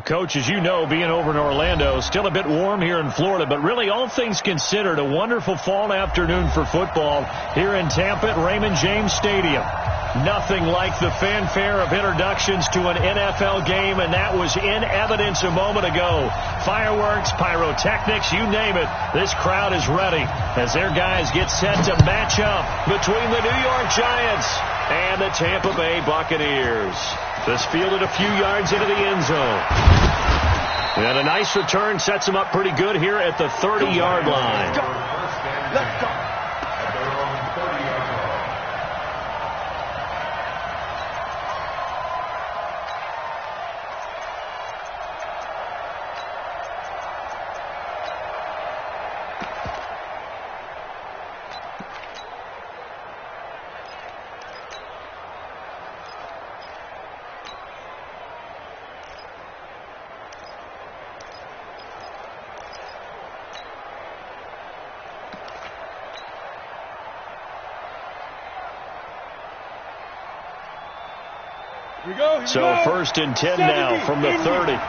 Coach, as you know, being over in Orlando, still a bit warm here in Florida, but really all things considered, a wonderful fall afternoon for football here in Tampa at Raymond James Stadium. Nothing like the fanfare of introductions to an NFL game, and that was in evidence a moment ago. Fireworks, pyrotechnics, you name it. This crowd is ready as their guys get set to match up between the New York Giants and the Tampa Bay Buccaneers. This fielded a few yards into the end zone. And a nice return sets him up pretty good here at the 30-yard line. Let's go. So first and 10 now from the 30. Leo.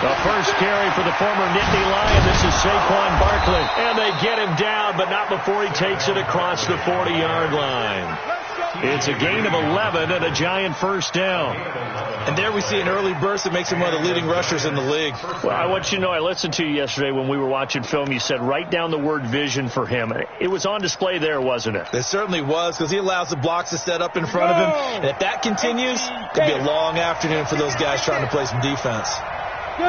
The first carry for the former Nittany Lion. This is Saquon Barkley. And they get him down, but not before he takes it across the 40-yard line. It's a gain of 11 and a Giant first down. And there we see an early burst that makes him one of the leading rushers in the league. Well, I want you to know, I listened to you yesterday when we were watching film. You said write down the word vision for him. It was on display there, wasn't it? It certainly was, because he allows the blocks to set up in front of him. And if that continues, it could be a long afternoon for those guys trying to play some defense. Go.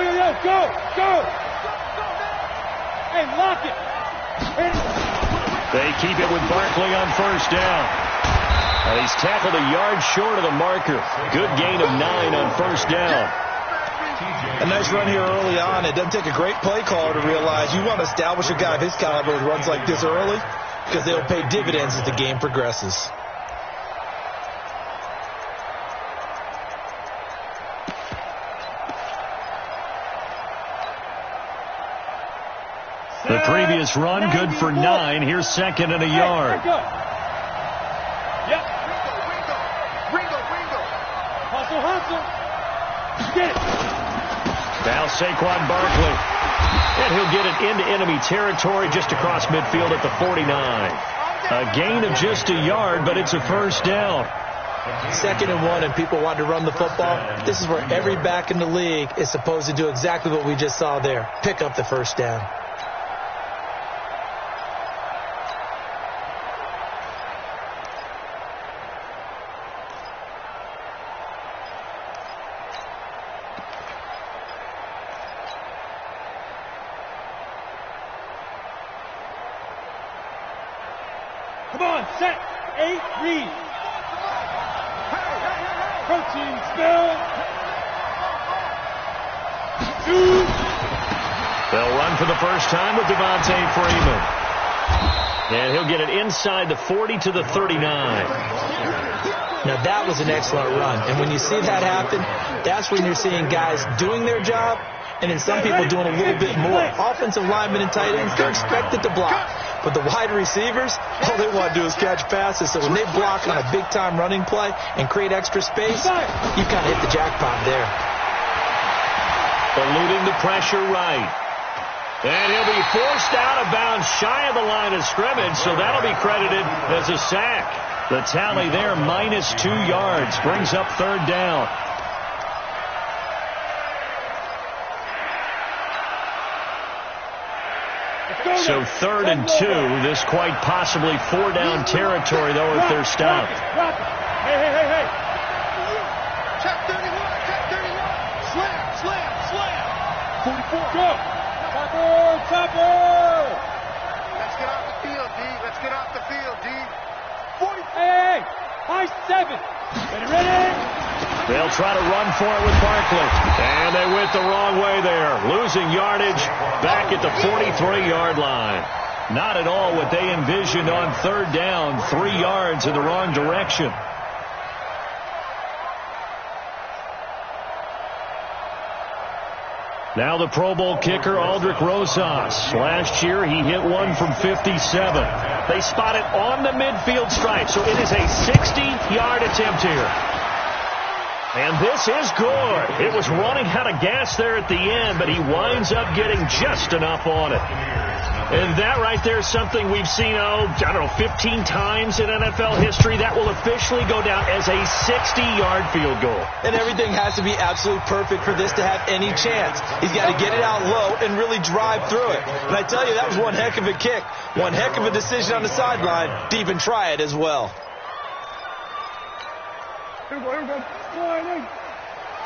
Hey, lock it. They keep it with Barkley on first down. And he's tackled a yard short of the marker. Good gain of 9 on first down. A nice run here early on. It doesn't take a great play caller to realize you want to establish a guy of his caliber with runs like this early, because they'll pay dividends as the game progresses. The previous run, good for 9. Here's second and a yard. Get it. Now Saquon Barkley. And he'll get it into enemy territory just across midfield at the 49. A gain of just a yard, but it's a first down. 2nd and 1, and people want to run the football. This is where every back in the league is supposed to do exactly what we just saw there. Pick up the first down. Come on, set. 8, read. Protein spill. 2. They'll run for the first time with Devontae Freeman. And he'll get it inside the 40 to the 39. Now that was an excellent run. And when you see that happen, that's when you're seeing guys doing their job, and then some people doing a little bit more. Offensive linemen and tight ends, they're expected to block. But the wide receivers, all they want to do is catch passes. So when they block on a big-time running play and create extra space, you kind of hit the jackpot there. Eluding the pressure right. And he'll be forced out of bounds shy of the line of scrimmage, so that'll be credited as a sack. The tally there, minus 2 yards, brings up third down. So 3rd and 2. This quite possibly 4-down territory, though, if they're stopped. Hey. Check 31. Slam. 44. Go. Chopper. Let's get off the field, D. 40. Hey. High 7. Ready. They'll try to run for it with Barkley. And they went the wrong way there. Losing yardage back at the 43-yard line. Not at all what they envisioned on third down. 3 yards in the wrong direction. Now the Pro Bowl kicker, Aldrick Rosas. Last year, he hit one from 57. They spot it on the midfield stripe, so it is a 60-yard attempt here. And this is good. It was running out of gas there at the end, but he winds up getting just enough on it. And that right there is something we've seen, 15 times in NFL history. That will officially go down as a 60-yard field goal. And everything has to be absolutely perfect for this to have any chance. He's got to get it out low and really drive through it. And I tell you, that was one heck of a kick. One heck of a decision on the sideline to even try it as well. Here we go.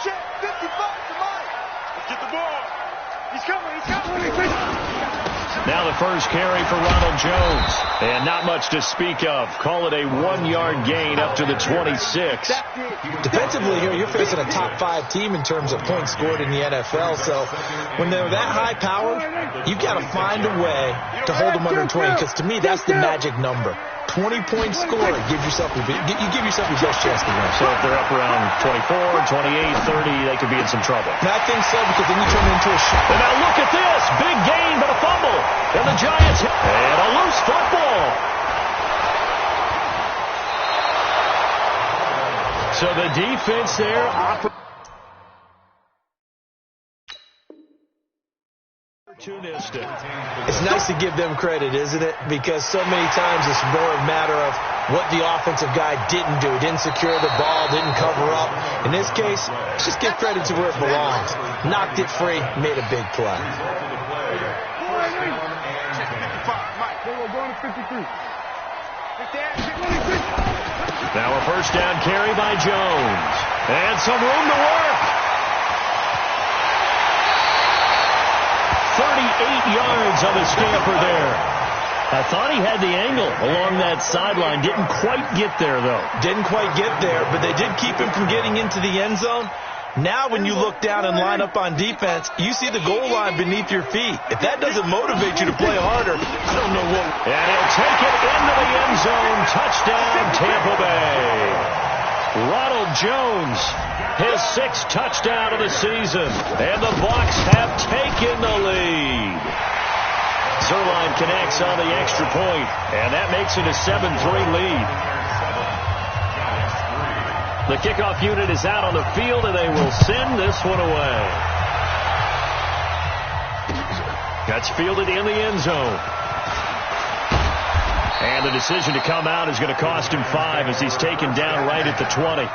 Check 55 to Mike. Let's get the ball. He's coming. Now the first carry for Ronald Jones. And not much to speak of. Call it a 1-yard gain up to the 26. Defensively here, you're facing a top 5 team in terms of points scored in the NFL. So when they're that high powered, you've got to find a way to hold them under 20. Because to me, that's the magic number. 20-point score, you give yourself your best chance to win. So if they're up around 24, 28, 30, they could be in some trouble. And I think so, because then you turn it into a shot. And now look at this. Big gain, but a fumble. And the Giants, and a loose football. So the defense there operates. It's nice to give them credit, isn't it? Because so many times it's more a matter of what the offensive guy didn't do. Didn't secure the ball, didn't cover up. In this case, let's just give credit to where it belongs. Knocked it free, made a big play. Now a first down carry by Jones. And some room to work. 38 yards on the scamper there. I thought he had the angle along that sideline. Didn't quite get there, though. Didn't quite get there, but they did keep him from getting into the end zone. Now when you look down and line up on defense, you see the goal line beneath your feet. If that doesn't motivate you to play harder, I don't know what. And he'll take it into the end zone. Touchdown, Tampa Bay. Ronald Jones, his 6th touchdown of the season. And the Bucs have taken the lead. Zuerlein connects on the extra point, and that makes it a 7-3 lead. The kickoff unit is out on the field, and they will send this one away. That's fielded in the end zone. And the decision to come out is going to cost him 5 as he's taken down right at the 20.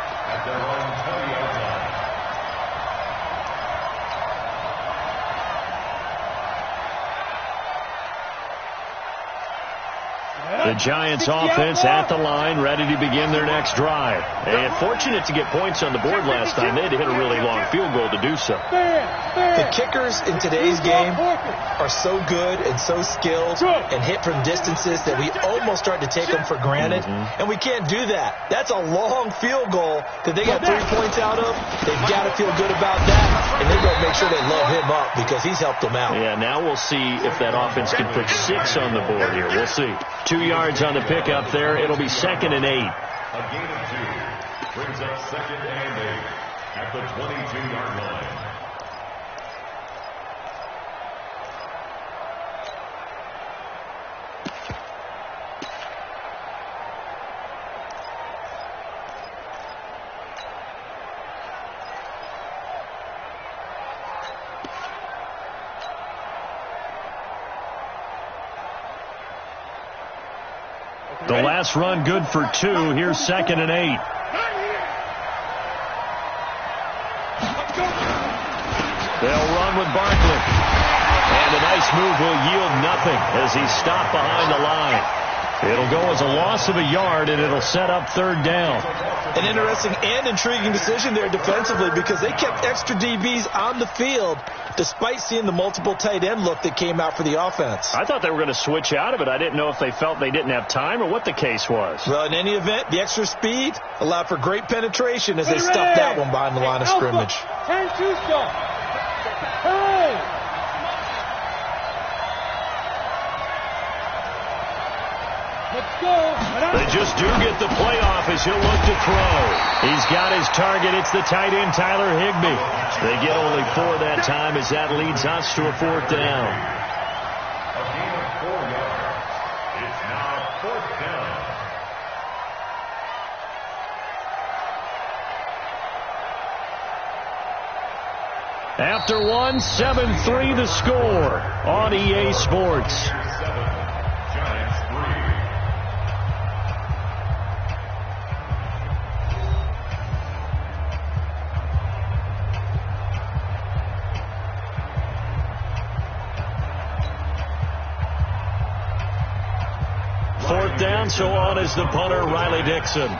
The Giants offense at the line, ready to begin their next drive. And fortunate to get points on the board last time. They had to hit a really long field goal to do so. The kickers in today's game are so good and so skilled and hit from distances that we almost start to take them for granted. And we can't do that. That's a long field goal that they got 3 points out of. They've got to feel good about that. And they've got to make sure they load him up because he's helped them out. Yeah, now we'll see if that offense can put 6 on the board here. We'll see. 2 yards on the pickup there. It'll be 2nd and 8. A gain of 2 brings up 2nd and 8 at the 22-yard line. The last run good for 2. Here's 2nd and 8. They'll run with Barkley. And a nice move will yield nothing as he's stopped behind the line. It'll go as a loss of a yard, and it'll set up 3rd down. An interesting and intriguing decision there defensively because they kept extra DBs on the field despite seeing the multiple tight end look that came out for the offense. I thought they were going to switch out of it. I didn't know if they felt they didn't have time or what the case was. Well, in any event, the extra speed allowed for great penetration as they stuffed that one behind the line of scrimmage. 10-2 stop. Hurry! Let's go. They just do get the playoff as he'll look to throw. He's got his target. It's the tight end, Tyler Higbee. They get only 4 that time as that leads us to a 4th down. A gain of 4 yards. It's now 4th down. After 1, 7-3 the score on EA Sports. 7, Giants 3. Fourth down, so on is the punter, Riley Dixon.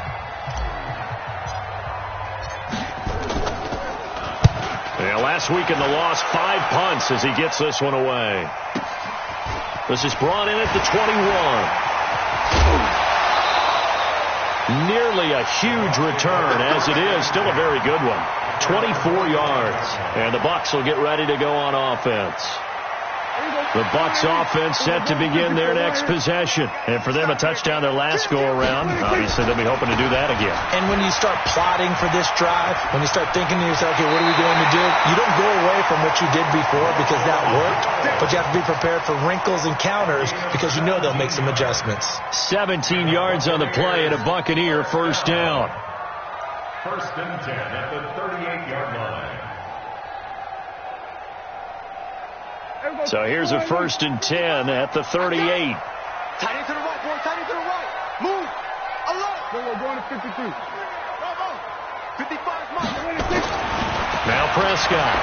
Yeah, last week in the loss, 5 punts as he gets this one away. This is brought in at the 21. Nearly a huge return, as it is. Still a very good one. 24 yards. And the Bucs will get ready to go on offense. The Bucs offense set to begin their next possession. And for them, a touchdown their last go-around. Obviously, they'll be hoping to do that again. And when you start plotting for this drive, when you start thinking to yourself, okay, what are we going to do? You don't go away from what you did before because that worked, but you have to be prepared for wrinkles and counters because you know they'll make some adjustments. 17 yards on the play and a Buccaneer first down. 1st and 10 at the 38-yard line. So here's a 1st and 10 at the 38. Tight end to the right, boy. Tight end to the right. Move. Alert. We're going to 52. 55 is mine. Now Prescott.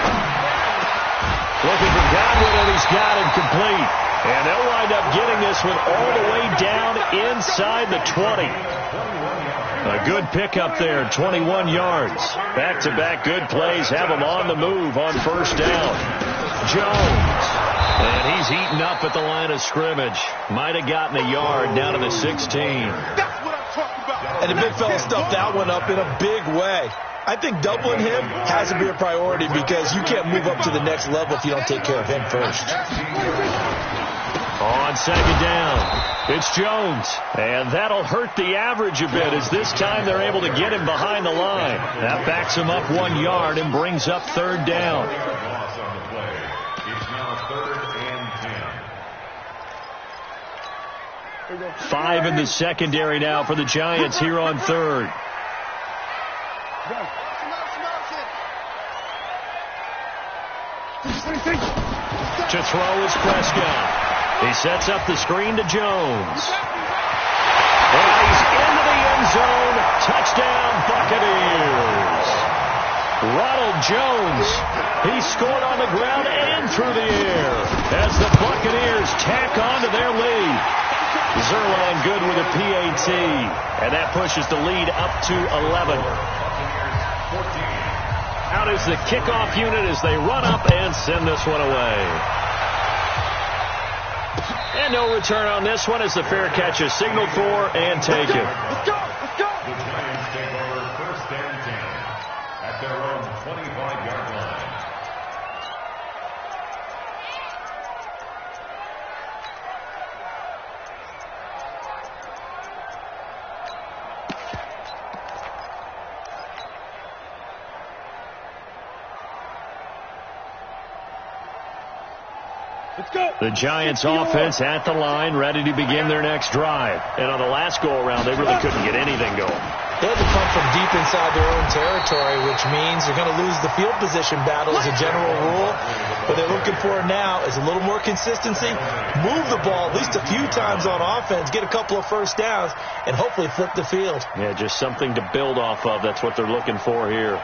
Looking for Godwin, and he's got him complete. And they'll wind up getting this one all the way down inside the 20. A good pickup there, 21 yards. Back-to-back good plays have them on the move on first down. Jones. And he's eaten up at the line of scrimmage. Might have gotten a yard down to the 16. That's what I'm talking about. And the big fella stuffed that one up in a big way. I think doubling him has to be a priority because you can't move up to the next level if you don't take care of him first. On second down, it's Jones. And that'll hurt the average a bit as this time they're able to get him behind the line. That backs him up 1 yard and brings up third down. Loss on the play. It's now 3rd and 10. 5 in the secondary now for the Giants here on third. To throw is Prescott. He sets up the screen to Jones. And he's into the end zone. Touchdown, Buccaneers. Ronald Jones. He scored on the ground and through the air as the Buccaneers tack on to their lead. Zerline good with a PAT. And that pushes the lead up to 11. Out is the kickoff unit as they run up and send this one away. And no return on this one as the fair catch is signaled for and taken. Let's go. Let's go. The Giants take over 1st and 10 at their own 25-yard line. Let's go. The Giants offense at the line, ready to begin their next drive. And on the last go-around, they really couldn't get anything going. They had to come from deep inside their own territory, which means they're going to lose the field position battle as a general rule. What they're looking for now is a little more consistency, move the ball at least a few times on offense, get a couple of first downs, and hopefully flip the field. Yeah, just something to build off of. That's what they're looking for here.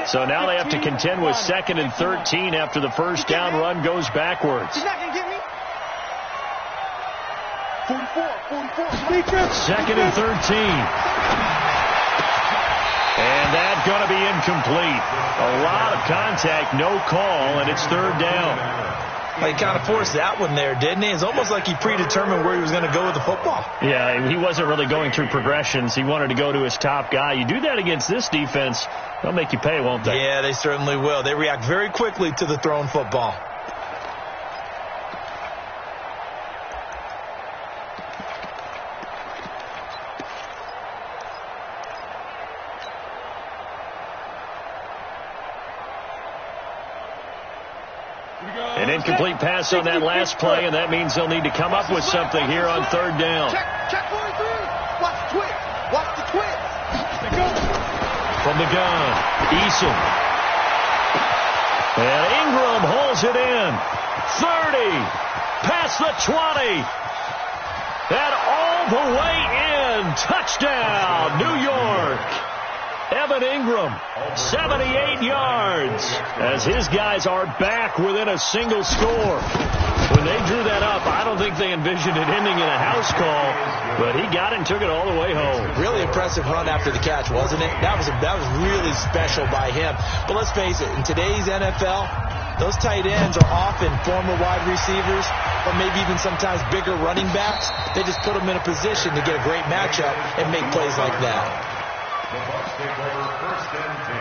So now they have to contend with 2nd and 13 after the first down run goes backwards. He's not going to get me. 44. 2nd and 13. And that's going to be incomplete. A lot of contact, no call, and it's third down. He kind of forced that one there, didn't he? It's almost like he predetermined where he was going to go with the football. Yeah, he wasn't really going through progressions. He wanted to go to his top guy. You do that against this defense, they'll make you pay, won't they? Yeah, they certainly will. They react very quickly to the thrown football. Incomplete pass on that last play, and that means they'll need to come up with something here on third down. Check 43. Watch the twist. Watch the twist. From the gun, Eason. And Ingram holds it in. 30. Past the 20. And all the way in. Touchdown, New York. Evan Ingram, 78 yards, as his guys are back within a single score. When they drew that up, I don't think they envisioned it ending in a house call, but he got it and took it all the way home. Really impressive run after the catch, wasn't it? That was really special by him. But let's face it, in today's NFL, those tight ends are often former wide receivers or maybe even sometimes bigger running backs. They just put them in a position to get a great matchup and make plays like that. The Bucs take over first and 10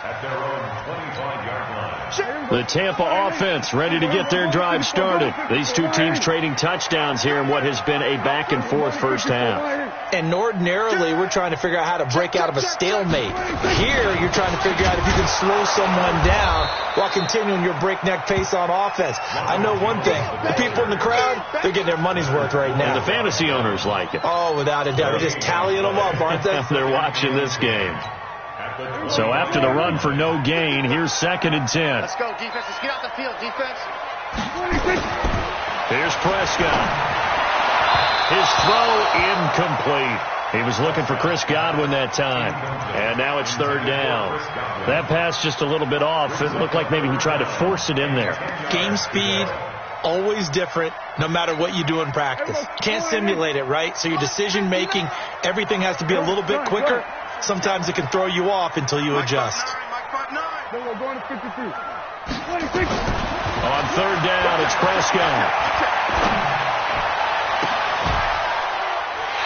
at their own 25-yard line. The Tampa offense ready to get their drive started. These two teams trading touchdowns here in what has been a back-and-forth first half. And ordinarily, we're trying to figure out how to break out of a stalemate. Here, you're trying to figure out if you can slow someone down while continuing your breakneck pace on offense. I know one thing. The people in the crowd, they're getting their money's worth right now. And the fantasy owners like it. Oh, without a doubt. They're just tallying them up, aren't they? They're watching this game. So after the run for no gain, here's 2nd and 10. Let's go, defense. Let's get out the field, defense. Here's Prescott. His throw incomplete. He was looking for Chris Godwin that time. And now it's 3rd down. That pass just a little bit off. It looked like maybe he tried to force it in there. Game speed, always different, no matter what you do in practice. Can't simulate it, right? So your decision making, everything has to be a little bit quicker. Sometimes it can throw you off until you adjust. Then we're going to 53. 26. On 3rd down, it's Prescott.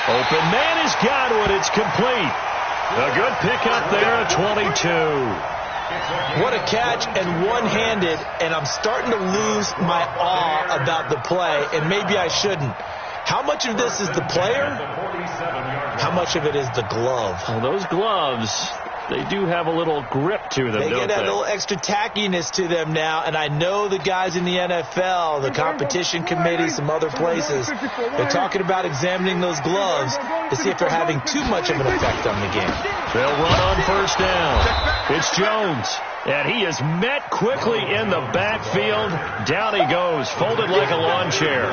Open man is Godwin. It's complete. A good pickup there at 22. What a catch, and one-handed, and I'm starting to lose my awe about the play, and maybe I shouldn't. How much of this is the player? How much of it is the glove? Well, those gloves, they do have a little grip to them, They don't get that they? little extra tackiness to them now, and I know the guys in the NFL, the competition committee, some other places, they're talking about examining those gloves to see if they're having too much of an effect on the game. They'll run on 1st down. It's Jones, and he is met quickly in the backfield. Down he goes, folded like a lawn chair.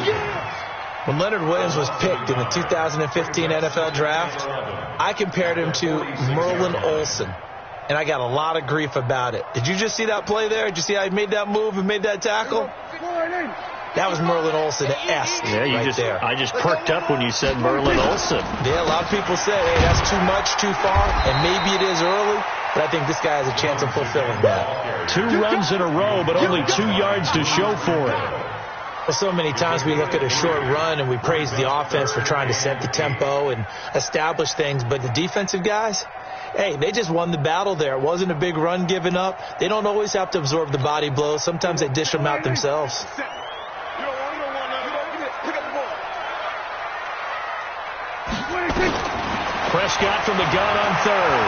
When Leonard Williams was picked in the 2015 NFL Draft, I compared him to Merlin Olsen, and I got a lot of grief about it. Did you just see that play there? Did you see how he made that move and made that tackle? That was Merlin Olsen-esque there. I just perked up when you said Merlin Olsen. Yeah, a lot of people say, hey, that's too much, too far, and maybe it is early, but I think this guy has a chance of fulfilling that. 2 runs in a row, but only 2 yards to show for it. Well, so many times we look at a short run and we praise the offense for trying to set the tempo and establish things, but the defensive guys, hey, they just won the battle there. It wasn't a big run given up. They don't always have to absorb the body blows. Sometimes they dish them out themselves. Prescott from the gun on 3rd.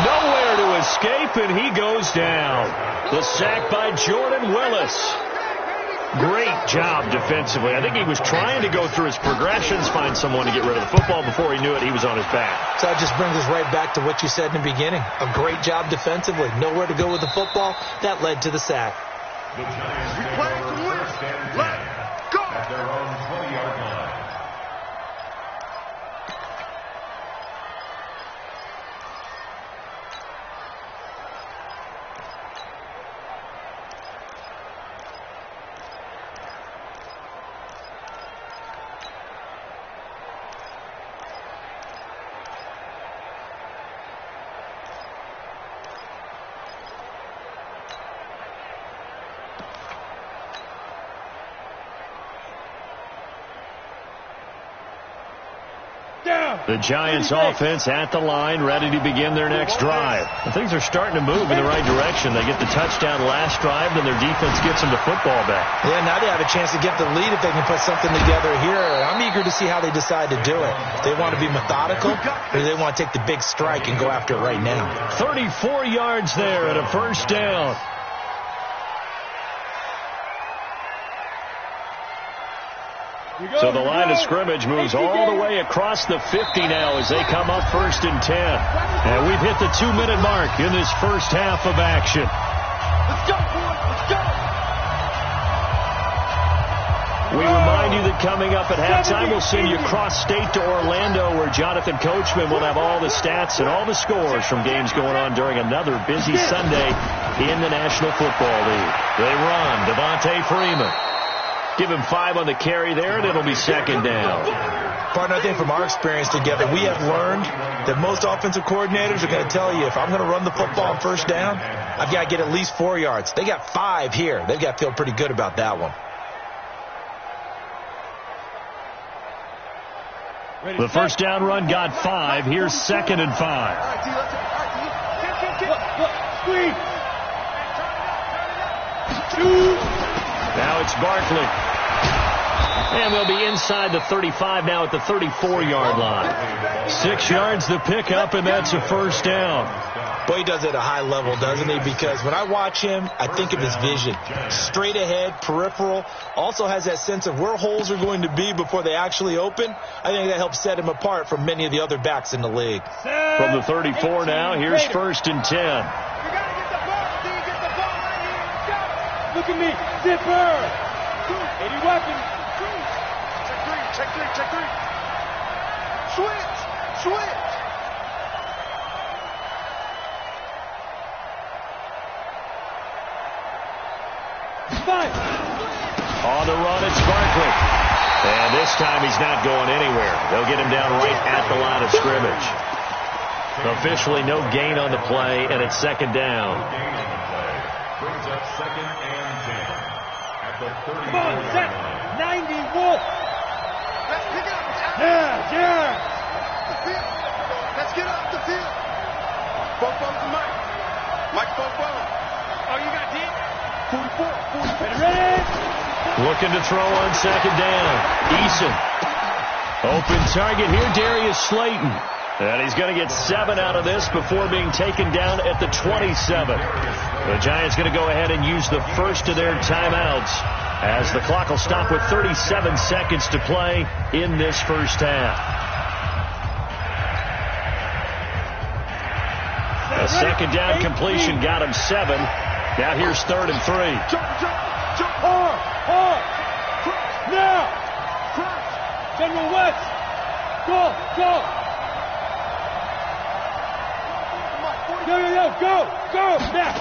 Nowhere to escape, and he goes down. The sack by Jordan Willis. Great job defensively. I think he was trying to go through his progressions, find someone to get rid of the football. Before he knew it, he was on his back. So that just brings us right back to what you said in the beginning. A great job defensively. Nowhere to go with the football. That led to the sack. The Giants take over first and 10 at their own 20-yard line. The Giants offense at the line, ready to begin their next drive. And things are starting to move in the right direction. They get the touchdown last drive, then their defense gets them the football back. Yeah, now they have a chance to get the lead if they can put something together here. I'm eager to see how they decide to do it. They want to be methodical, or do they want to take the big strike and go after it right now? 34 yards there at a 1st down. So the line of scrimmage moves all the way across the 50 now as they come up 1st and 10. And we've hit the 2-minute mark in this first half of action. Let's go, boys. Let's go. We remind you that coming up at halftime, we'll send you cross-state to Orlando, where Jonathan Coachman will have all the stats and all the scores from games going on during another busy Sunday in the National Football League. They run. Devontae Freeman. Give him 5 on the carry there, and it'll be 2nd down. Partner, I think from our experience together, we have learned that most offensive coordinators are going to tell you, if I'm going to run the football on 1st down, I've got to get at least 4 yards. They got 5 here. They've got to feel pretty good about that one. The 1st down run got 5. Here's 2nd and 5. Screen. Now it's Barkley. And we'll be inside the 35 now at the 34-yard line. 6 yards the pickup, and that's a 1st down. Boy, he does it at a high level, doesn't he? Because when I watch him, I think of his vision. Straight ahead, peripheral. Also has that sense of where holes are going to be before they actually open. I think that helps set him apart from many of the other backs in the league. From the 34 now, here's 1st and 10. You got to get the ball. Until you get the ball right here. Let's go. Look at me. Zipper. 80 weapons. Check three. Switch. Five. On the run, it's Barkley. And this time he's not going anywhere. They'll get him down right at the line of scrimmage. Officially no gain on the play, and it's 2nd down. Brings up 2nd and 10 at the 30. Come on, set. 90 Wolf. Let's pick it up. Yeah. The field. Let's get off the field. Bobo to Mike. Mike Bobo. Oh, you got deep? 44. Ready? Looking to throw on 2nd down. Eason. Open target here, Darius Slayton. And he's going to get 7 out of this before being taken down at the 27. The Giants going to go ahead and use the first of their timeouts as the clock will stop with 37 seconds to play in this first half. A 2nd down completion got him 7. Now here's 3rd and 3. Jump. Hard. Now. General West. Go. Go. Now.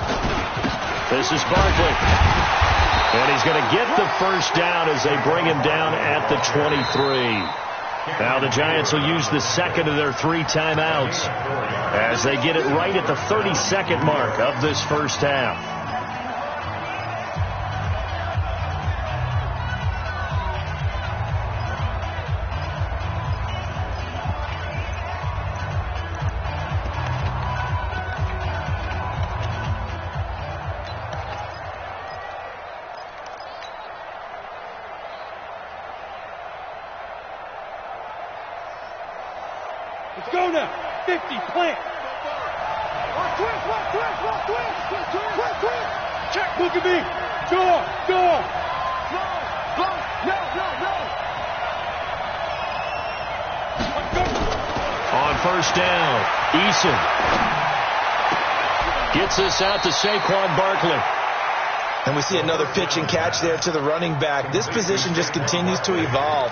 This is Barkley. And he's going to get the 1st down as they bring him down at the 23. Now the Giants will use the 2nd of their 3 timeouts as they get it right at the 32nd mark of this first half. Let's go now. 50, plant. Twist. Check. Look at me. Door. No. On 1st down, Eason gets this out to Saquon Barkley. And we see another pitch and catch there to the running back. This position just continues to evolve.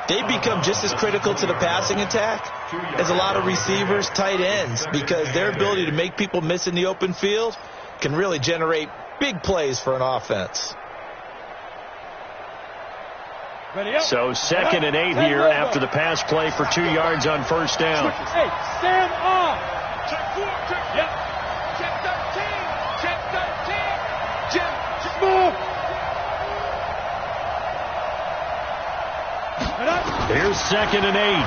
They become just as critical to the passing attack as a lot of receivers, tight ends, because their ability to make people miss in the open field can really generate big plays for an offense. So 2nd and 8 here after the pass play for 2 yards on 1st down. Hey, stand off. Check 4. Yep. Check 13. Jim. Move. Here's 2nd and 8.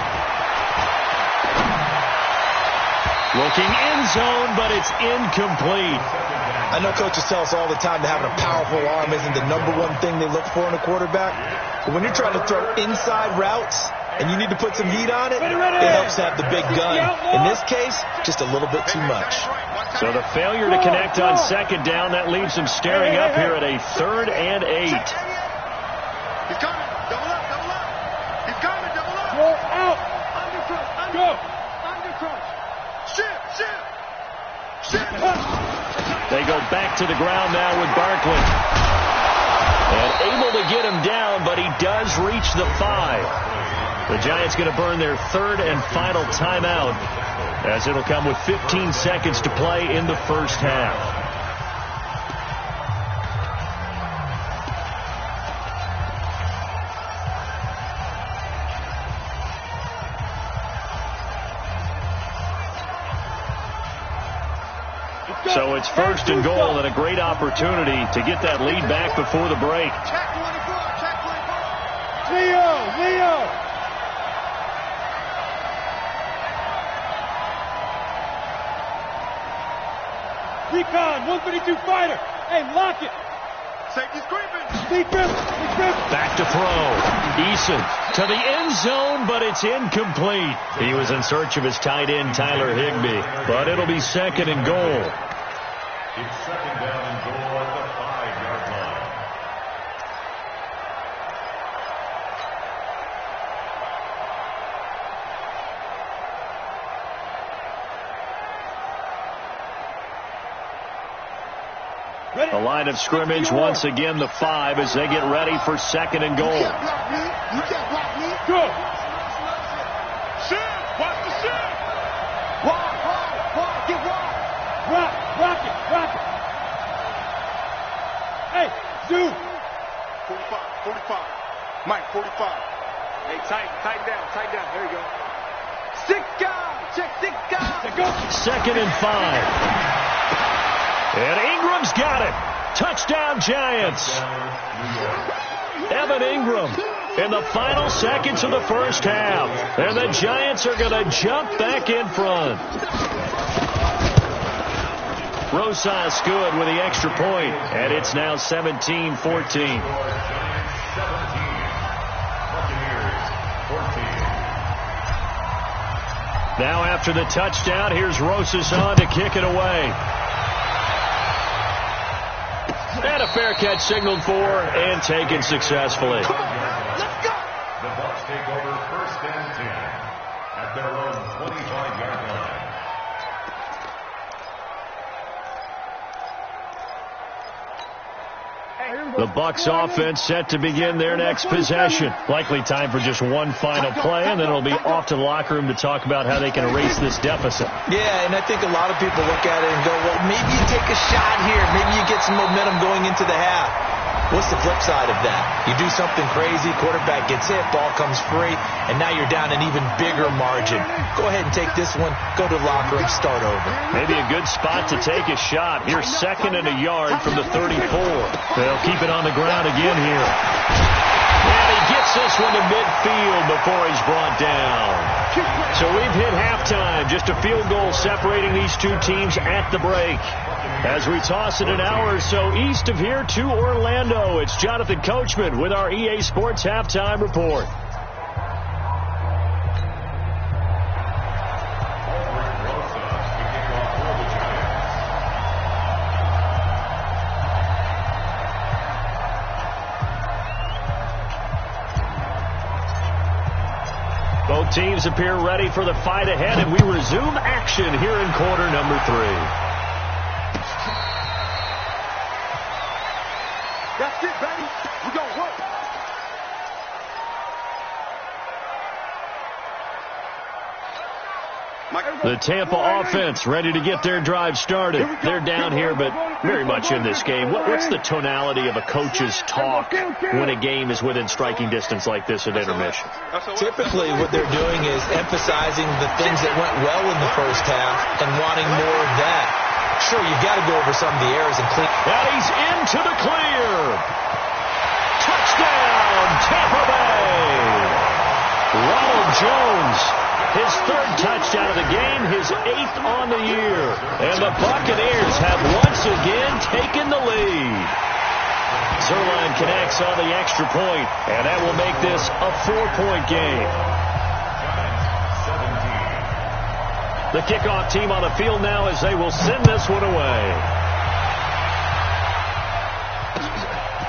Looking end zone, but it's incomplete. I know coaches tell us all the time that having a powerful arm isn't the #1 thing they look for in a quarterback. But when you're trying to throw inside routes and you need to put some heat on it, it helps to have the big gun. In this case, just a little bit too much. So the failure to connect on 2nd down, that leaves them staring up here at a 3rd and 8. He's coming. Double up. back to the ground now with Barkley. And able to get him down, but he does reach the 5. The Giants going to burn their third and final timeout, as it'll come with 15 seconds to play in the first half. So it's first and goal, and a great opportunity to get that lead back before the break. Leo! Recon, 132 fighter. Hey, lock it. Safety's creeping. Big grip. Back to throw. Eason to the end zone, but it's incomplete. He was in search of his tight end, Tyler Higbee, but it'll be second and goal. It's second down and goal at the 5-yard line. The line of scrimmage once again the 5 as they get ready for second and goal. You can't block me. Go. Shit. Watch the shit. Wide. Get wide. Rock it. Hey, zoom. 45. Mike, 45. Hey, tighten down. There you go. 6 guys. Check 6 guys. Go. Second and 5. And Ingram's got it. Touchdown, Giants. Evan Ingram in the final seconds of the first half. And the Giants are going to jump back in front. Rosas good with the extra point, and it's now 17-14. Now after the touchdown, here's Rosas on to kick it away. And a fair catch signaled for and taken successfully. Let's go. The Bucs take over first and 10 at their own 25-yard line. The Bucs offense set to begin their next possession. Likely time for just one final play, and then it'll be off to the locker room to talk about how they can erase this deficit. Yeah, and I think a lot of people look at it and go, well, maybe you take a shot here. Maybe you get some momentum going into the half. What's the flip side of that? You do something crazy, quarterback gets hit, ball comes free, and now you're down an even bigger margin. Go ahead and take this one, go to the locker room, start over. Maybe a good spot to take a shot. Here's second and a yard from the 34. They'll keep it on the ground again here. And he gets this one to midfield before he's brought down. So we've hit halftime. Just a field goal separating these two teams at the break. As we toss it an hour or so east of here to Orlando, it's Jonathan Coachman with our EA Sports Halftime Report. Both teams appear ready for the fight ahead, and we resume action here in quarter number 3. That's it, baby. We're going to work. The Tampa offense ready to get their drive started. They're down here, but very much in this game. What's the tonality of a coach's talk when a game is within striking distance like this at intermission? Typically, what they're doing is emphasizing the things that went well in the first half and wanting more of that. Sure, you've got to go over some of the errors and clean. And he's into the clear. Touchdown, Tampa Bay. Ronald Jones, his third touchdown of the game, his 8th on the year. And the Buccaneers have once again taken the lead. Zuerlein connects on the extra point, and that will make this a 4-point game. The kickoff team on the field now as they will send this one away.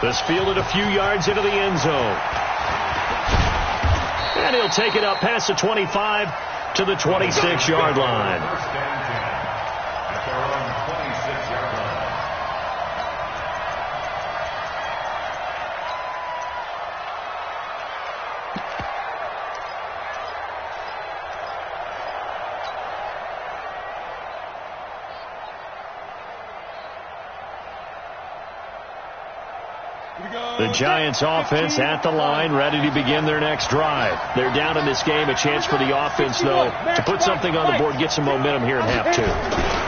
This fielded a few yards into the end zone. And he'll take it up past the 25 to the 26-yard line. The Giants offense at the line, ready to begin their next drive. They're down in this game. A chance for the offense, though, to put something on the board, get some momentum here in half two.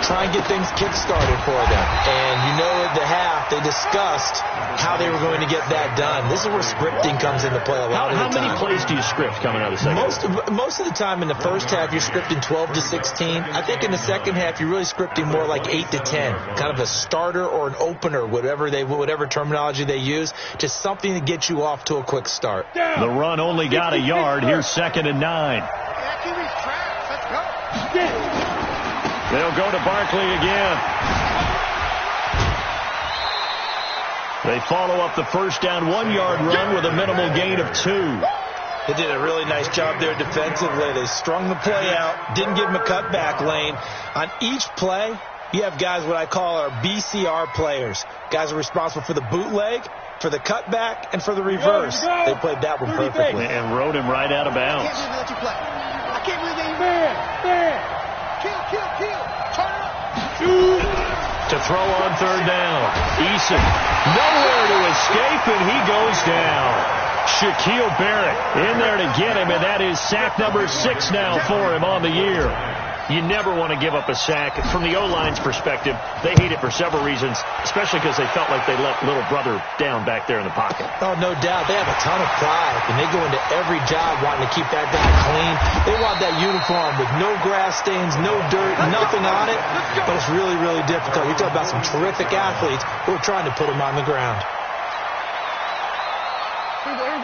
Try and get things kick-started for them. And you know at the half, they discussed how they were going to get that done. This is where scripting comes into play a lot of the time. How many plays do you script coming out of the second? Most of the time in the first half, you're scripting 12 to 16. I think in the second half, you're really scripting more like 8 to 10. Kind of a starter or an opener, whatever terminology they use. Just something to get you off to a quick start. The run only got a yard. Here's 2nd and 9. They'll go to Barkley again. They follow up the first down 1-yard run with a minimal gain of 2. They did a really nice job there defensively. They strung the play out, didn't give them a cutback lane. On each play, you have guys what I call our BCR players. Guys are responsible for the bootleg, for the cutback, and for the reverse. They played that one perfectly. And rode him right out of bounds. I can't believe they man. Kill. Turn up. To throw on 3rd down. Eason nowhere to escape, and he goes down. Shaquille Barrett in there to get him, and that is sack number 6 now for him on the year. You never want to give up a sack. From the O-line's perspective, they hate it for several reasons, especially because they felt like they let little brother down back there in the pocket. Oh, no doubt. They have a ton of pride, and they go into every job wanting to keep that guy clean. They want that uniform with no grass stains, no dirt, nothing on it. But it's really, really difficult. You're talking about some terrific athletes who are trying to put him on the ground.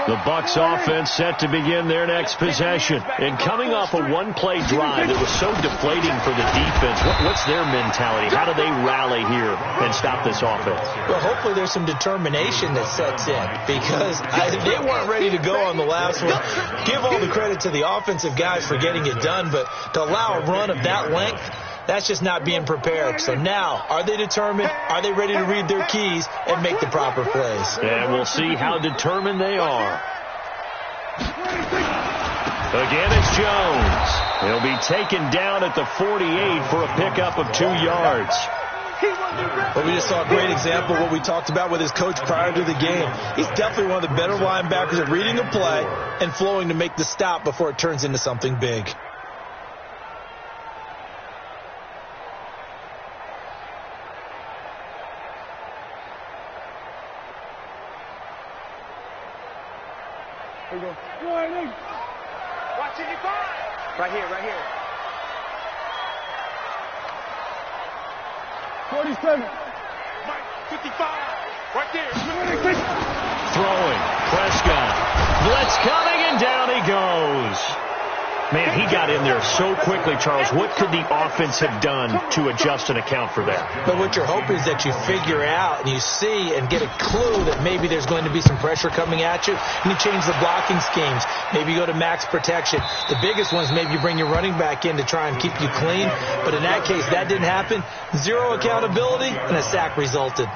The Bucs offense set to begin their next possession. And coming off a one-play drive that was so deflating for the defense, what's their mentality? How do they rally here and stop this offense? Well, hopefully there's some determination that sets in because they weren't ready to go on the last one. Give all the credit to the offensive guys for getting it done, but to allow a run of that length, that's just not being prepared. So now, are they determined? Are they ready to read their keys and make the proper plays? And we'll see how determined they are. Again, it's Jones. He'll be taken down at the 48 for a pickup of 2 yards. Well, we just saw a great example of what we talked about with his coach prior to the game. He's definitely one of the better linebackers at reading a play and flowing to make the stop before it turns into something big. Watch it, right here. 47. Mike, 55. Right there. Throwing. Prescott. Blitz coming, and down he goes. Man, he got in there so quickly, Charles. What could the offense have done to adjust and account for that? But what you're hoping is that you figure out and you see and get a clue that maybe there's going to be some pressure coming at you, and you change the blocking schemes. Maybe you go to max protection. The biggest one is maybe you bring your running back in to try and keep you clean. But in that case, that didn't happen. 0 accountability, and a sack resulted.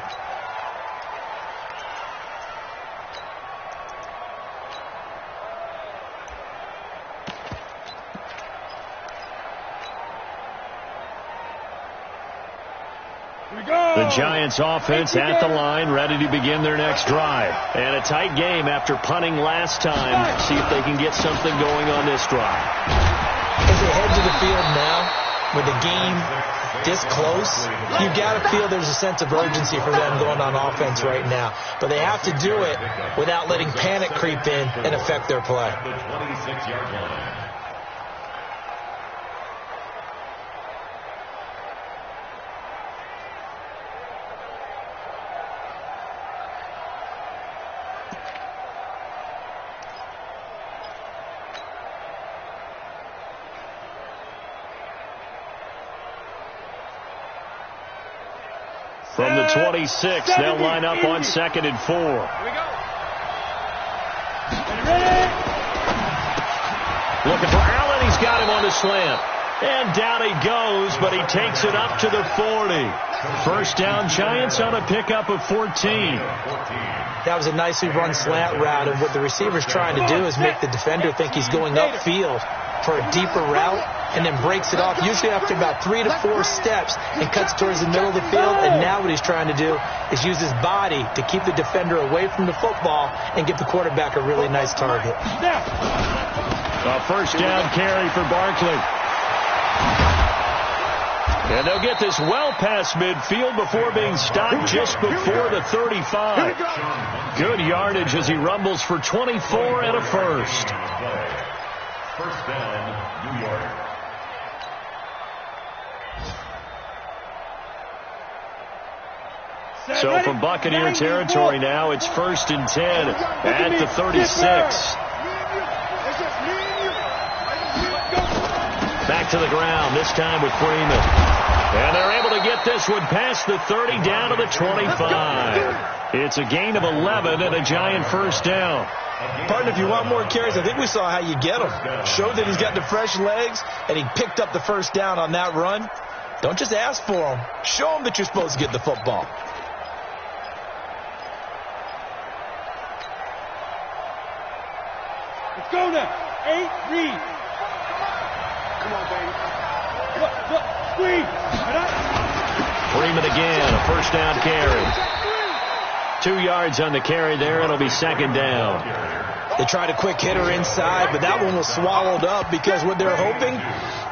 The Giants offense at the line, ready to begin their next drive. And a tight game after punting last time. See if they can get something going on this drive. As they head to the field now, with the game this close, you've got to feel there's a sense of urgency for them going on offense right now. But they have to do it without letting panic creep in and affect their play. The 26-yard line. From the 26, they'll line up on 2nd and 4. Here we go. Looking for Allen. He's got him on the slant. And down he goes, but he takes it up to the 40. First down, Giants on a pickup of 14. That was a nicely run slant route, and what the receiver's trying to do is make the defender think he's going upfield for a deeper route, and then breaks it off, usually after about 3 to 4 steps, and cuts towards the middle of the field. And now what he's trying to do is use his body to keep the defender away from the football and give the quarterback a really nice target. A first down carry for Barkley. And they'll get this well past midfield before being stopped just before the 35. Good yardage as he rumbles for 24 and a first. First down, New York. So from Buccaneer territory now, it's 1st and 10 at the 36. Back to the ground, this time with Freeman. And they're able to get this one past the 30 down to the 25. It's a gain of 11 and a Giant first down. Partner, if you want more carries, I think we saw how you get him. Showed that he's got the fresh legs, and he picked up the first down on that run. Don't just ask for him. Show him that you're supposed to get the football. Let's go now. 8, read. Come on, baby. Look, squeeze. Freeman again, a first down carry. 2 yards on the carry there. It'll be second down. They tried a quick hitter inside, but that one was swallowed up because what they're hoping,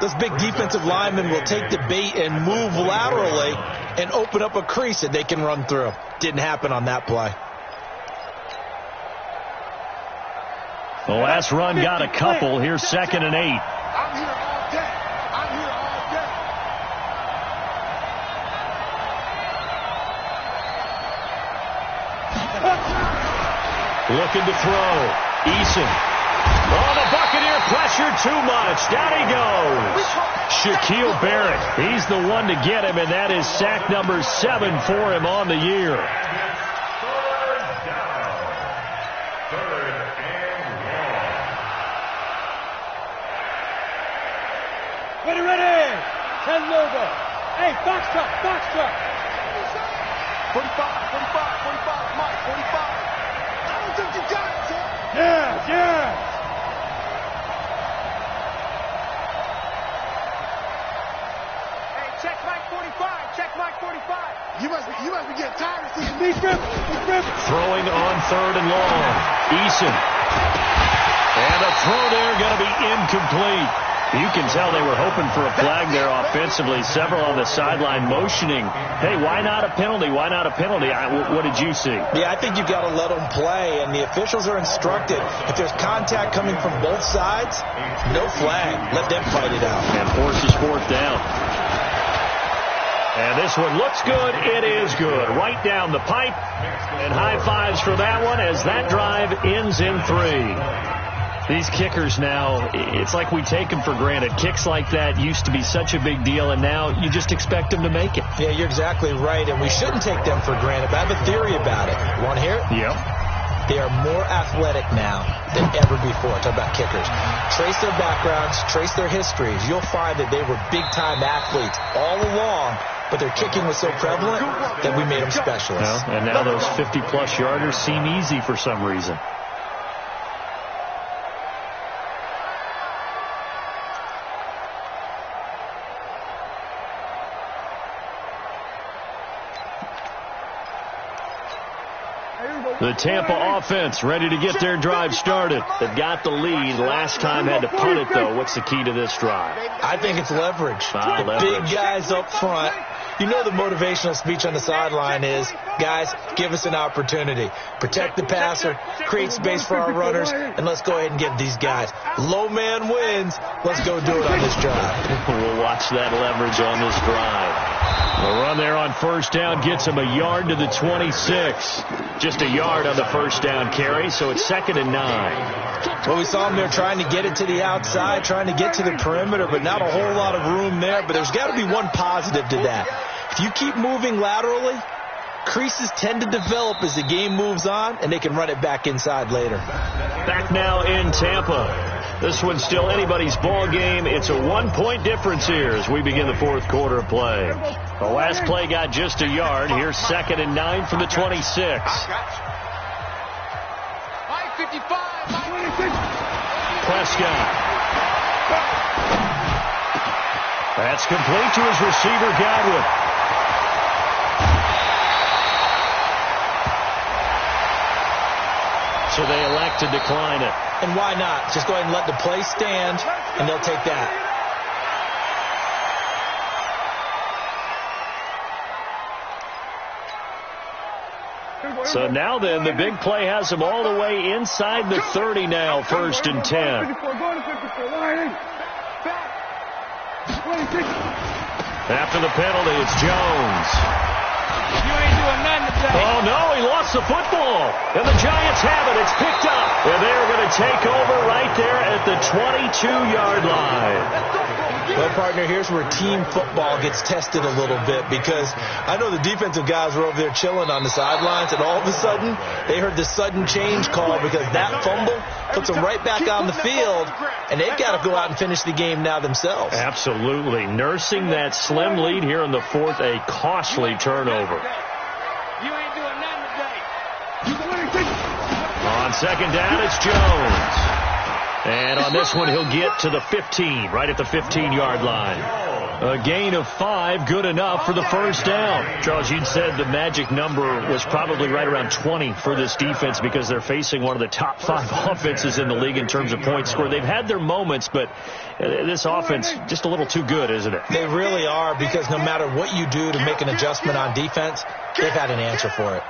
those big defensive linemen will take the bait and move laterally and open up a crease that they can run through. Didn't happen on that play. The last run got a couple. Here's 2nd and 8. I'm here all day. I'm here all day. Looking to throw. Eason. Oh, the Buccaneer pressure too much. Down he goes. Shaquille Barrett. He's the one to get him, and that is sack number 7 for him on the year. Ready. 10 over. Hey, box truck. 45, Mike, 45. I don't think you got it, sir. Yeah. Hey, check Mike 45. You must be getting tired of seeing Big rip. Throwing on 3rd and long. Eason. And a throw there going to be incomplete. You can tell they were hoping for a flag there offensively. Several on the sideline motioning, hey, why not a penalty? Why not a penalty? What did you see? Yeah, I think you've got to let them play, and the officials are instructed. If there's contact coming from both sides, no flag. Let them fight it out. And forces 4th down. And this one looks good. It is good. Right down the pipe. And high fives for that one as that drive ends in 3. These kickers now, it's like we take them for granted. Kicks like that used to be such a big deal, and now you just expect them to make it. Yeah, you're exactly right, and we shouldn't take them for granted. But I have a theory about it. Want to hear it? Yep. They are more athletic now than ever before. Talk about kickers. Trace their backgrounds, trace their histories. You'll find that they were big-time athletes all along, but their kicking was so prevalent that we made them specialists. Well, and now those 50-plus yarders seem easy for some reason. The Tampa offense ready to get their drive started. They've got the lead. Last time had to punt it, though. What's the key to this drive? I think it's leverage. Leverage. Big guys up front. You know the motivational speech on the sideline is, guys, give us an opportunity. Protect the passer, create space for our runners, and let's go ahead and get these guys. Low man wins. Let's go do it on this drive. We'll watch that leverage on this drive. The run there on first down gets him a yard to the 26. Just a yard on the first down carry, so it's 2nd and 9. Well, we saw him there trying to get it to the outside, trying to get to the perimeter, but not a whole lot of room there. But there's got to be one positive to that. If you keep moving laterally, creases tend to develop as the game moves on, and they can run it back inside later. Back now in Tampa. This one's still anybody's ball game. It's a 1-point difference here as we begin the fourth quarter of play. The last play got just a yard. Here's 2nd and 9 from the 26. Prescott. That's complete to his receiver, Godwin. So they elect to decline it. And why not? Just go ahead and let the play stand, and they'll take that. So now then, the big play has them all the way inside the 30 now, 1st and 10. After the penalty, it's Jones. You ain't doing nothing today. Oh, no, he lost the football. And the Giants have it. It's picked up. And they're going to take over right there at the 22-yard line. Well, partner, here's where team football gets tested a little bit, because I know the defensive guys were over there chilling on the sidelines, and all of a sudden they heard the sudden change call because that fumble puts them right back on the field, and they've got to go out and finish the game now themselves. Absolutely. Nursing that slim lead here in the fourth, a costly turnover. You ain't doing nothing today. On 2nd down, it's Jones. And on this one, he'll get to the 15, right at the 15-yard line. A gain of 5, good enough for the first down. Charles, you'd said the magic number was probably right around 20 for this defense because they're facing one of the top 5 offenses in the league in terms of points scored. They've had their moments, but this offense just a little too good, isn't it? They really are, because no matter what you do to make an adjustment on defense, they've had an answer for it.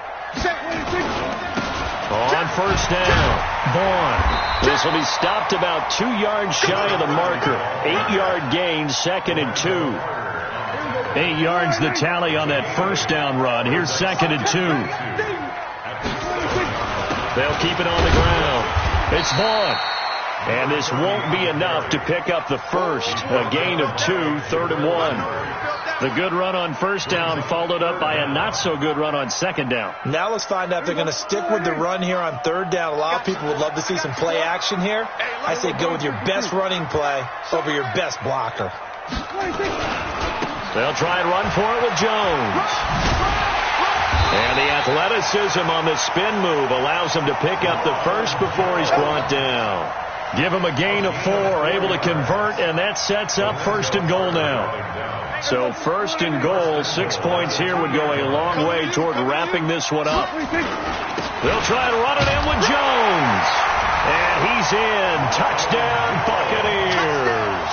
On first down, Vaughn. This will be stopped about 2 yards shy of the marker. 8-yard gain, 2nd and 2. 8 yards the tally on that first down run. Here's 2nd and 2. They'll keep it on the ground. It's Vaughn. And this won't be enough to pick up the first. A gain of 2, 3rd and 1. The good run on first down followed up by a not-so-good run on 2nd down. Now let's find out if they're going to stick with the run here on 3rd down. A lot of people would love to see some play action here. I say go with your best running play over your best blocker. They'll try and run for it with Jones. And the athleticism on the spin move allows him to pick up the first before he's brought down. Give him a gain of 4, able to convert, and that sets up 1st and goal now. So 1st and goal, 6 points here would go a long way toward wrapping this one up. They'll try and run it in with Jones. And he's in. Touchdown, Buccaneers.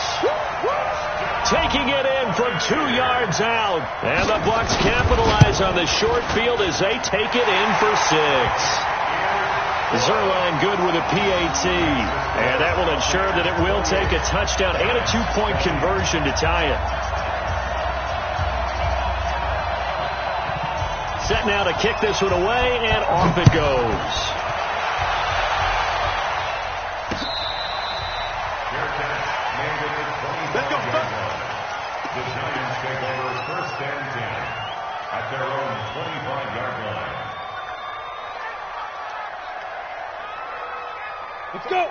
Taking it in from 2 yards out. And the Bucs capitalize on the short field as they take it in for 6. Zuerlein good with a PAT, and that will ensure that it will take a touchdown and a 2-point conversion to tie it. Set now to kick this one away, and off it goes. Let's go. The Giants take over 1st and 10 at their own 25-yard line.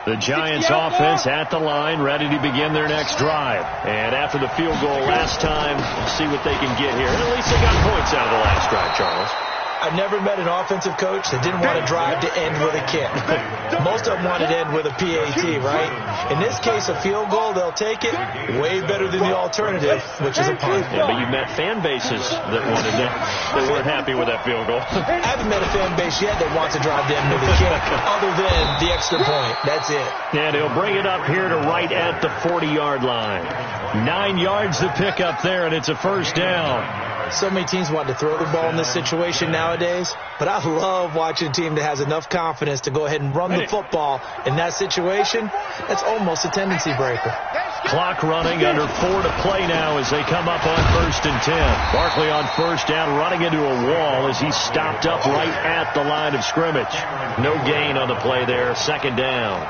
The Giants offense at the line, ready to begin their next drive. And after the field goal last time, we'll see what they can get here. And at least they got points out of the last drive, Charles. I've never met an offensive coach that didn't want to drive to end with a kick. Most of them wanted to end with a PAT, right? In this case, a field goal, they'll take it. Way better than the alternative, which is a punt. Yeah, but you've met fan bases that wanted that weren't happy with that field goal. I haven't met a fan base yet that wants to drive to end with a kick, other than the extra point. That's it. And he'll bring it up here to right at the 40-yard line. 9 yards to pick up there, and it's a first down. So many teams want to throw the ball in this situation nowadays, but I love watching a team that has enough confidence to go ahead and run the football. In that situation, that's almost a tendency breaker. Clock running, under 4 to play now as they come up on 1st and 10. Barkley on first down, running into a wall as he's stopped up right at the line of scrimmage. No gain on the play there, 2nd down.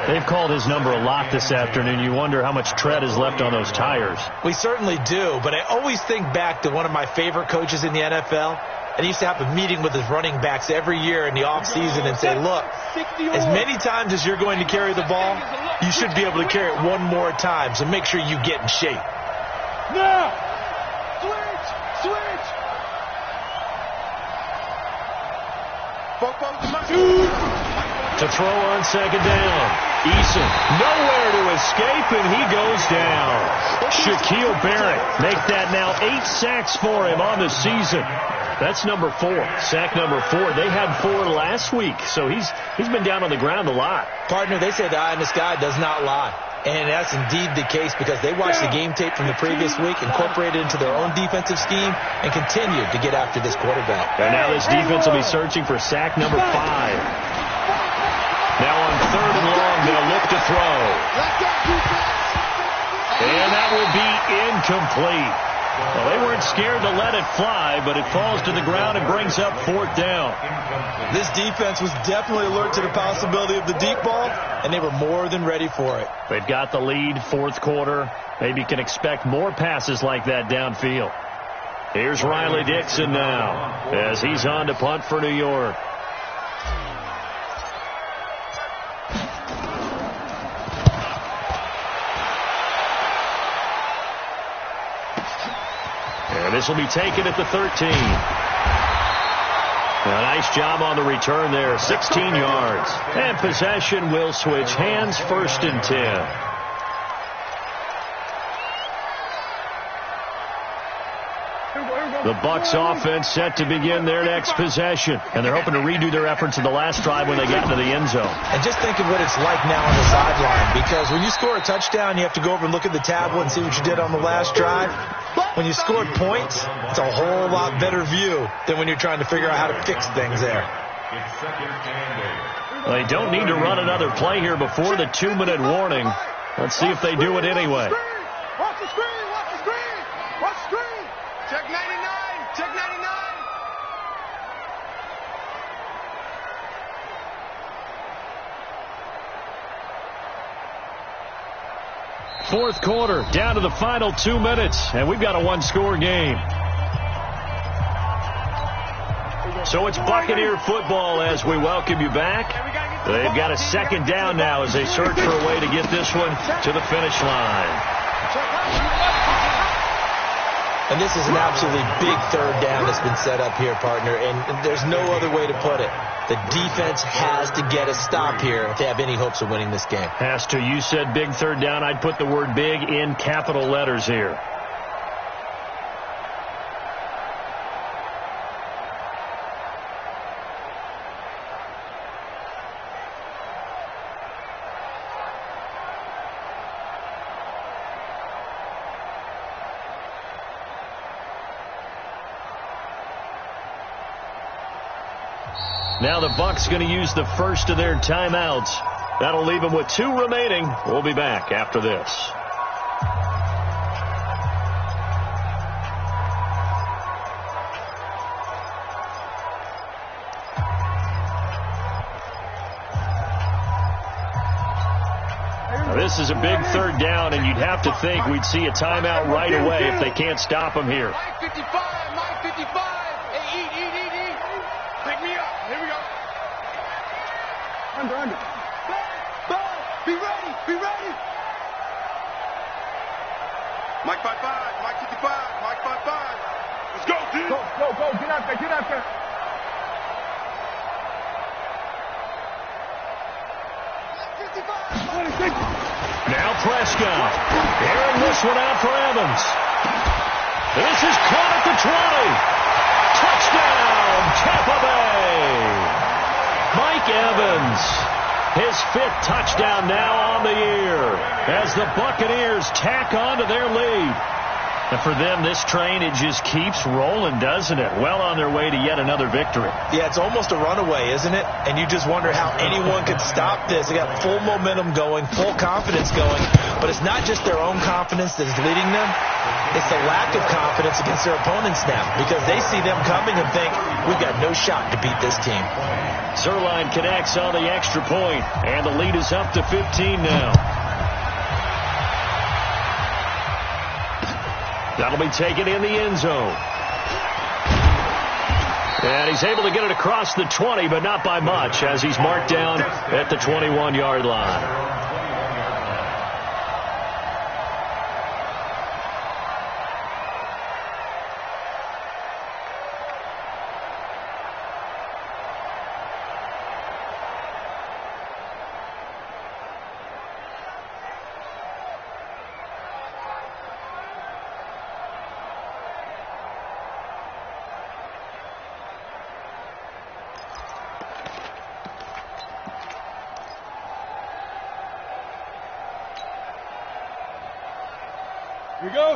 They've called his number a lot this afternoon. You wonder how much tread is left on those tires. We certainly do, but I always think back to one of my favorite coaches in the NFL, and he used to have a meeting with his running backs every year in the offseason and say, look, as many times as you're going to carry the ball, you should be able to carry it one more time, so make sure you get in shape. Now! Switch! To throw on second down. Eason nowhere to escape, and he goes down. Shaquille Barrett make that now 8 sacks for him on the season. That's number 4, sack number 4. They had 4 last week, so he's been down on the ground a lot. Partner, they say the eye in the sky does not lie. And that's indeed the case because they watched the game tape from the previous week, incorporated it into their own defensive scheme, and continued to get after this quarterback. And now this defense will be searching for sack number 5. Now on 3rd and long, they'll look to throw. And that will be incomplete. Well, they weren't scared to let it fly, but it falls to the ground and brings up 4th down. This defense was definitely alert to the possibility of the deep ball, and they were more than ready for it. They've got the lead, 4th quarter. Maybe you can expect more passes like that downfield. Here's Riley Dixon now as he's on to punt for New York. And this will be taken at the 13. A nice job on the return there, 16 yards. And possession will switch hands, 1st and 10. The Bucs offense set to begin their next possession. And they're hoping to redo their efforts in the last drive when they got into the end zone. And just think of what it's like now on the sideline. Because when you score a touchdown, you have to go over and look at the tablet and see what you did on the last drive. When you scored points, it's a whole lot better view than when you're trying to figure out how to fix things there. Well, they don't need to run another play here before the 2-minute warning. Let's see if they do it anyway. Watch the screen! Watch the screen! Watch the screen! Check 99! Check 99! Fourth quarter, down to the final 2 minutes, and we've got a 1-score game. So it's Buccaneer football as we welcome you back. They've got a 2nd down now as they search for a way to get this one to the finish line. And this is an absolutely big 3rd down that's been set up here, partner, and there's no other way to put it. The defense has to get a stop here to have any hopes of winning this game. Has to. You said big 3rd down. I'd put the word big in capital letters here. Now the Bucs going to use the first of their timeouts. That'll leave them with 2 remaining. We'll be back after this. Now this is a big 3rd down, and you'd have to think we'd see a timeout right away if they can't stop them here. Mike 55! Mike 55! Hey, eat! Pick me up! Here we go! Under! Ball! Be ready! Be ready! Mike 55! Mike 55! Mike 55! Let's go, dude! Go! Get out there! Get out there! Now Prescott. Airing this one out for Evans. This is caught at the 20. Touchdown, Tampa Bay. Mike Evans. His 5th touchdown now on the year as the Buccaneers tack on to their lead. And for them, this train, it just keeps rolling, doesn't it? Well on their way to yet another victory. Yeah, it's almost a runaway, isn't it? And you just wonder how anyone could stop this. They got full momentum going, full confidence going. But it's not just their own confidence that is leading them. It's the lack of confidence against their opponents now because they see them coming and think, we've got no shot to beat this team. Zuerlein connects on the extra point, and the lead is up to 15 now. That'll be taken in the end zone. And he's able to get it across the 20, but not by much, as he's marked down at the 21-yard line.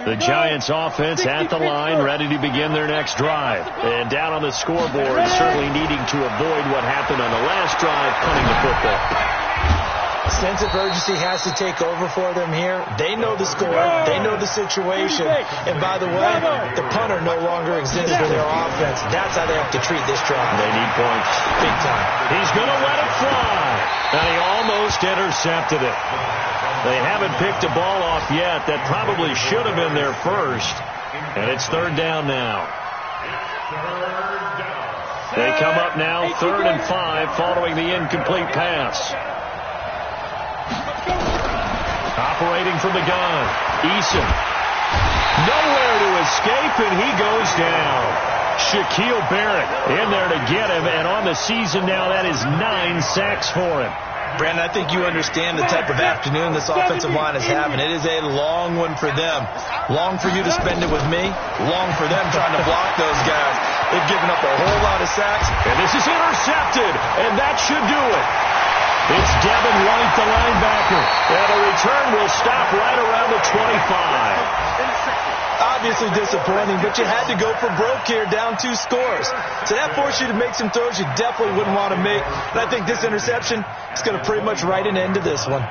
The Giants offense at the line, ready to begin their next drive. And down on the scoreboard, certainly needing to avoid what happened on the last drive, punting the football. Sense of urgency has to take over for them here. They know the score. They know the situation. And by the way, the punter no longer exists for their offense. That's how they have to treat this drive. They need points. Big time. He's going to let it fly. And he almost intercepted it. They haven't picked a ball off yet. That probably should have been their first. And it's third down now. They come up now 3rd and 5 following the incomplete pass. Operating from the gun. Eason. Nowhere to escape, and he goes down. Shaquille Barrett in there to get him, and on the season now, that is 9 sacks for him. Brandon, I think you understand the type of afternoon this offensive line is having. It is a long one for them. Long for you to spend it with me. Long for them trying to block those guys. They've given up a whole lot of sacks. And this is intercepted, and that should do it. It's Devin White, the linebacker. And the return will stop right around the 25. Obviously disappointing, but you had to go for broke here, down 2 scores. So that forced you to make some throws you definitely wouldn't want to make. And I think this interception is going to pretty much write an end to this one.